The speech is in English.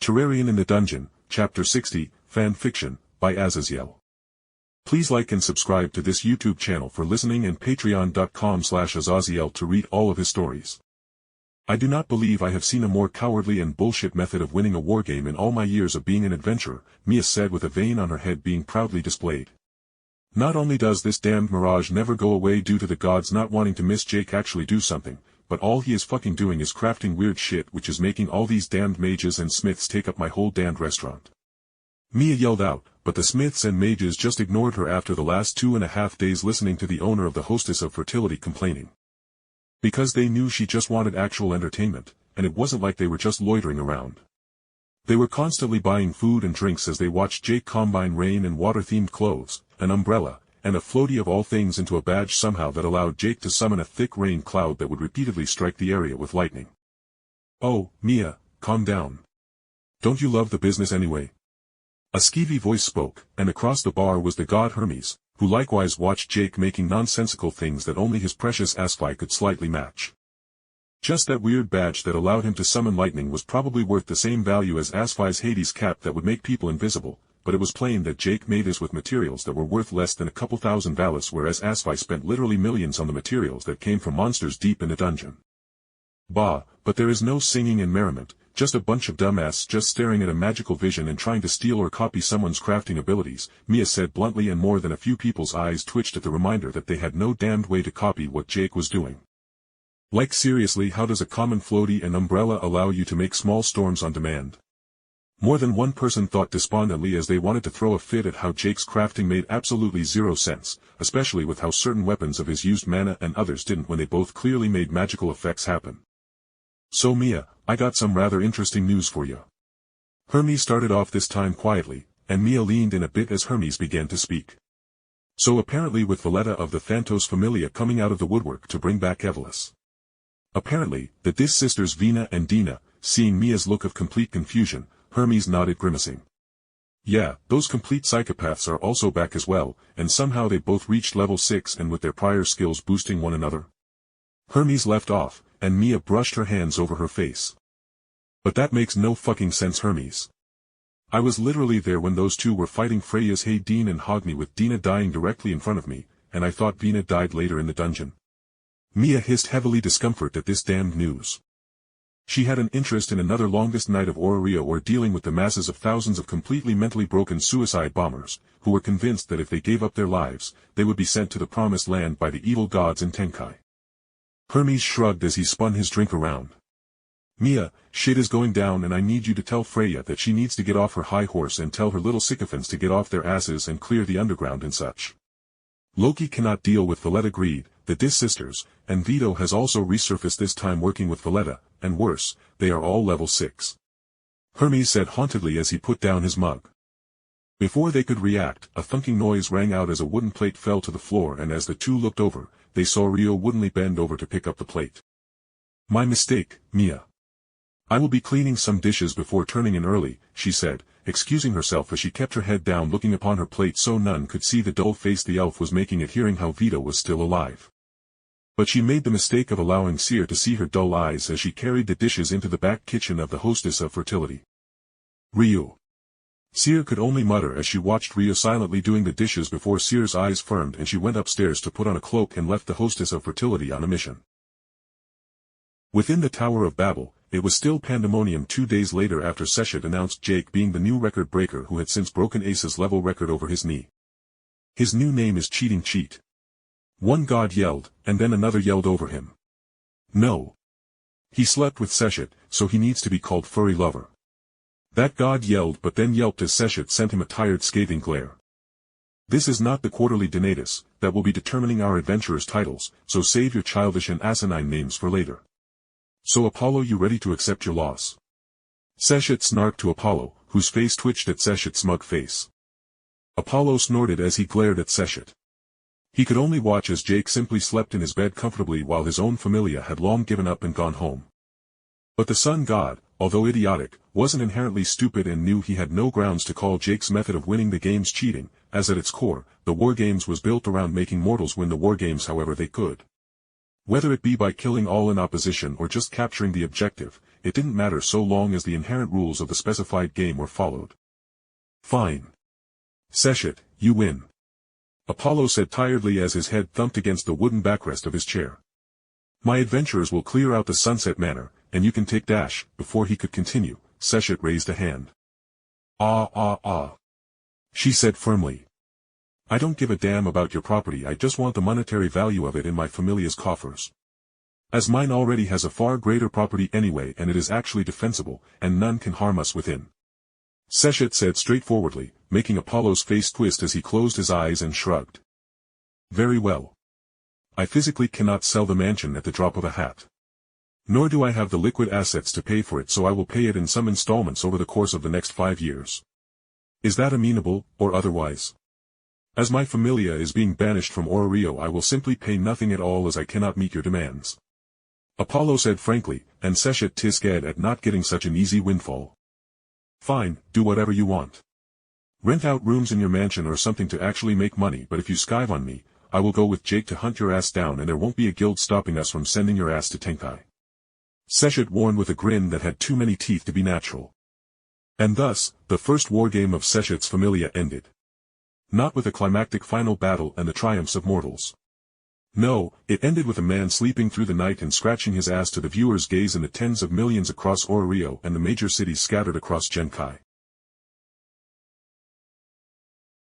Terrarian in the Dungeon, Chapter 60, Fan Fiction, by Azazyel. Please like and subscribe to this YouTube channel for listening and patreon.com/Azazyel to read all of his stories. I do not believe I have seen a more cowardly and bullshit method of winning a wargame in all my years of being an adventurer, Mia said with a vein on her head being proudly displayed. Not only does this damned mirage never go away due to the gods not wanting to miss Jake actually do something, but all he is fucking doing is crafting weird shit which is making all these damned mages and smiths take up my whole damned restaurant. Mia yelled out, but the smiths and mages just ignored her after the last 2.5 days listening to the owner of the Hostess of Fertility complaining. Because they knew she just wanted actual entertainment, and it wasn't like they were just loitering around. They were constantly buying food and drinks as they watched Jake combine rain and water-themed clothes, an umbrella, and a floaty of all things into a badge somehow that allowed Jake to summon a thick rain cloud that would repeatedly strike the area with lightning. "Oh, Mia, calm down. Don't you love the business anyway?" A skeevy voice spoke, and across the bar was the god Hermes, who likewise watched Jake making nonsensical things that only his precious Asphi could slightly match. Just that weird badge that allowed him to summon lightning was probably worth the same value as Asphi's Hades cap that would make people invisible, but it was plain that Jake made this with materials that were worth less than a couple thousand valis, whereas Asphi spent literally millions on the materials that came from monsters deep in the dungeon. Bah, but there is no singing and merriment, just a bunch of dumbasses just staring at a magical vision and trying to steal or copy someone's crafting abilities, Mia said bluntly, and more than a few people's eyes twitched at the reminder that they had no damned way to copy what Jake was doing. Like seriously, how does a common floaty and umbrella allow you to make small storms on demand? More than one person thought despondently as they wanted to throw a fit at how Jake's crafting made absolutely zero sense, especially with how certain weapons of his used mana and others didn't when they both clearly made magical effects happen. "So Mia, I got some rather interesting news for you." Hermes started off this time quietly, and Mia leaned in a bit as Hermes began to speak. "So apparently with Valletta of the Phantos Familia coming out of the woodwork to bring back Evelys. Apparently, the Dis sisters Vina and Dina, seeing Mia's look of complete confusion, Hermes nodded grimacing. "Yeah, those complete psychopaths are also back as well, and somehow they both reached level 6 and with their prior skills boosting one another." Hermes left off, and Mia brushed her hands over her face. "But that makes no fucking sense, Hermes. I was literally there when those two were fighting Freya's Dean and Hogni, with Dina dying directly in front of me, and I thought Vina died later in the dungeon." Mia hissed heavily, discomfort at this damned news. She had an interest in another longest night of Aurelia or dealing with the masses of thousands of completely mentally broken suicide bombers, who were convinced that if they gave up their lives, they would be sent to the promised land by the evil gods in Tenkai. Hermes shrugged as he spun his drink around. "Mia, shit is going down, and I need you to tell Freya that she needs to get off her high horse and tell her little sycophants to get off their asses and clear the underground and such. Loki cannot deal with Valletta greed, the Dis sisters, and Vito has also resurfaced, this time working with Valletta, and worse, they are all level 6. Hermes said hauntedly as he put down his mug. Before they could react, a thunking noise rang out as a wooden plate fell to the floor, and as the two looked over, they saw Rio woodenly bend over to pick up the plate. "My mistake, Mia. I will be cleaning some dishes before turning in early," she said, excusing herself as she kept her head down looking upon her plate so none could see the dull face the elf was making at hearing how Vito was still alive. But she made the mistake of allowing Seer to see her dull eyes as she carried the dishes into the back kitchen of the Hostess of Fertility. "Rio." Seer could only mutter as she watched Rio silently doing the dishes before Seer's eyes firmed and she went upstairs to put on a cloak and left the Hostess of Fertility on a mission. Within the Tower of Babel, it was still pandemonium 2 days later after Seshet announced Jake being the new record breaker who had since broken Ace's level record over his knee. "His new name is Cheating Cheat." One god yelled, and then another yelled over him. "No. He slept with Seshet, so he needs to be called Furry Lover." That god yelled but then yelped as Seshet sent him a tired scathing glare. "This is not the quarterly Donatus that will be determining our adventurers' titles, so save your childish and asinine names for later. So Apollo, you ready to accept your loss?" Seshet snarked to Apollo, whose face twitched at Seshet's smug face. Apollo snorted as he glared at Seshet. He could only watch as Jake simply slept in his bed comfortably while his own familia had long given up and gone home. But the sun god, although idiotic, wasn't inherently stupid and knew he had no grounds to call Jake's method of winning the games cheating, as at its core, the Wargames was built around making mortals win the Wargames however they could. Whether it be by killing all in opposition or just capturing the objective, it didn't matter so long as the inherent rules of the specified game were followed. Fine. Seshet, you win. Apollo said tiredly as his head thumped against the wooden backrest of his chair. My adventurers will clear out the Sunset Manor, and you can take Dash. Before he could continue, Seshet raised a hand. She said firmly. I don't give a damn about your property, I just want the monetary value of it in my familia's coffers. As mine already has a far greater property anyway and it is actually defensible, and none can harm us within. Seshet said straightforwardly, making Apollo's face twist as he closed his eyes and shrugged. Very well. I physically cannot sell the mansion at the drop of a hat. Nor do I have the liquid assets to pay for it, so I will pay it in some installments over the course of the next 5 years. Is that amenable, or otherwise? As my familia is being banished from Orario, I will simply pay nothing at all as I cannot meet your demands. Apollo said frankly, and Seshet tisged at not getting such an easy windfall. Fine, do whatever you want. Rent out rooms in your mansion or something to actually make money, but if you skive on me, I will go with Jake to hunt your ass down and there won't be a guild stopping us from sending your ass to Tenkai. Seshet warned with a grin that had too many teeth to be natural. And thus, the first wargame of Seshet's familia ended. Not with a climactic final battle and the triumphs of mortals. No, it ended with a man sleeping through the night and scratching his ass to the viewer's gaze in the tens of millions across Orario and the major cities scattered across Genkai.